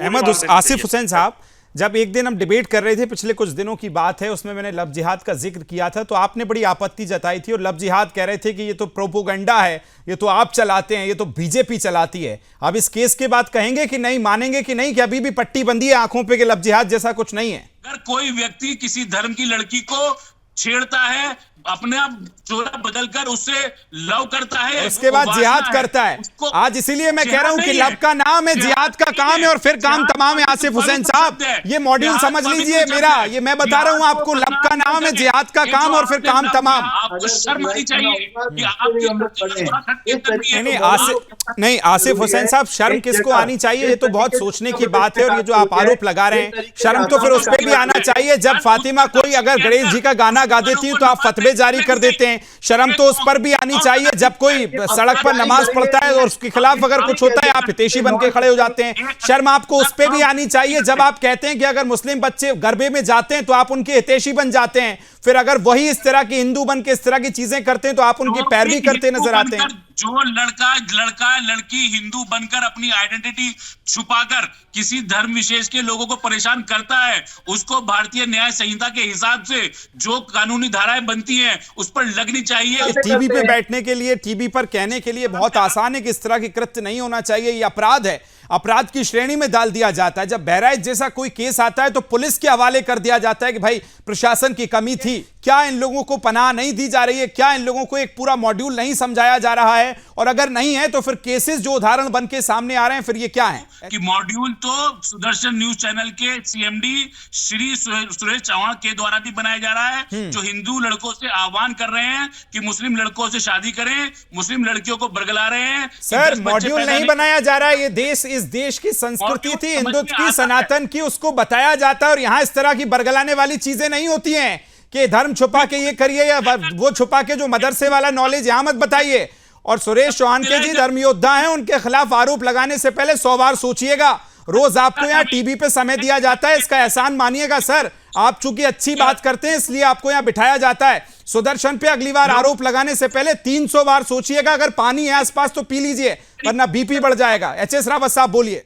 अहमद आसिफ हुसैन साहब, जब एक दिन हम डिबेट कर रहे थे, पिछले कुछ दिनों की बात है, उसमें मैंने लव जिहाद का जिक्र किया था, तो आपने बड़ी आपत्ति जताई थी और लव जिहाद कह रहे थे कि ये तो प्रोपोगंडा है, ये तो आप चलाते हैं, ये तो बीजेपी चलाती है। अब इस केस के बाद कहेंगे कि नहीं, मानेंगे कि नहीं, कि अभी भी पट्टी बंदी है आंखों पे कि लव जिहाद जैसा कुछ नहीं है? अगर कोई व्यक्ति किसी धर्म की लड़की को छेड़ता है, अपने आप जोड़ा बदलकर उससे लव करता है, उसके बाद जिहाद करता है, आज इसीलिए मैं कह रहा हूं कि लव का नाम है, जिहाद का काम है और फिर काम तमाम है। आसिफ हुसैन साहब, ये मॉड्यूल समझ लीजिए मेरा, ये मैं बता रहा हूं आपको, लव का नाम है, जिहाद का काम और फिर काम तमाम। आपको शर्म आनी चाहिए कि नहीं आसिफ हुसैन साहब, शर्म किसको आनी चाहिए, ये तो बहुत सोचने की बात है। और ये जो आप आरोप लगा रहे हैं, शर्म तो फिर उस पर भी आना चाहिए जब फातिमा कोई अगर गणेश जी का गाना गा देती है तो आप फतवे जारी कर देते हैं। शर्म तो उस पर भी आनी चाहिए जब कोई सड़क पर नमाज पढ़ता है और उसके खिलाफ अगर कुछ होता है आप हितैषी बन के खड़े हो जाते हैं। शर्म आपको उस पर भी आनी चाहिए जब आप कहते हैं कि अगर मुस्लिम बच्चे गरबे में जाते हैं तो आप उनके हितैषी बन जाते हैं, फिर अगर वही इस तरह की हिंदू बन के इस तरह की चीजें करते हैं तो आप उनकी पैरवी करते नजर आते हैं। जो लड़की हिंदू बनकर अपनी आइडेंटिटी छुपाकर किसी धर्म विशेष के लोगों को परेशान करता है, उसको भारतीय न्याय संहिता के हिसाब से जो कानूनी धाराएं बनती हैं उस पर लगनी चाहिए। टीवी पे बैठने के लिए, टीवी पर कहने के लिए बहुत आसान है कि इस तरह की कृत्य नहीं होना चाहिए, ये अपराध है, अपराध की श्रेणी में डाल दिया जाता है। जब बहराइच जैसा कोई केस आता है तो पुलिस के हवाले कर दिया जाता है कि भाई प्रशासन की कमी थी, क्या इन लोगों को पनाह नहीं दी जा रही है, क्या इन लोगों को एक पूरा मॉड्यूल नहीं समझाया जा रहा है, और अगर नहीं है तो फिर केसेस जो उदाहरण बन के सामने आ रहे हैं फिर ये क्या है कि मॉड्यूल तो सुदर्शन न्यूज चैनल के सीएमडी श्री सुरेश चौहान के द्वारा भी बनाया जा रहा है, जो हिंदू लड़कों से आह्वान कर रहे हैं कि मुस्लिम लड़कों से शादी करें, मुस्लिम लड़कियों को बरगला रहे हैं। सर मॉड्यूल नहीं बनाया जा रहा है, ये देश, इस देश की संस्कृति थी, हिंदुत्व की, सनातन की, उसको बताया जाता है। और यहां इस तरह की बरगलाने वाली चीजें नहीं होती हैं कि धर्म छुपा के ये करिए या वो छुपा के जो मदरसे वाला नॉलेज यहां मत बताइए। और सुरेश चौहान के जी धर्म योद्धा हैं, उनके खिलाफ आरोप लगाने से पहले 100 बार सोचिएगा। रोज आपको यहाँ टीवी पे समय दिया जाता है, इसका एहसान मानिएगा सर। आप चूंकि अच्छी बात करते हैं इसलिए आपको यहाँ बिठाया जाता है। सुदर्शन पे अगली बार आरोप लगाने से पहले 300 बार सोचिएगा, अगर पानी है आसपास तो पी लीजिए वरना बीपी बढ़ जाएगा। एचएस रावत साहब बोलिए।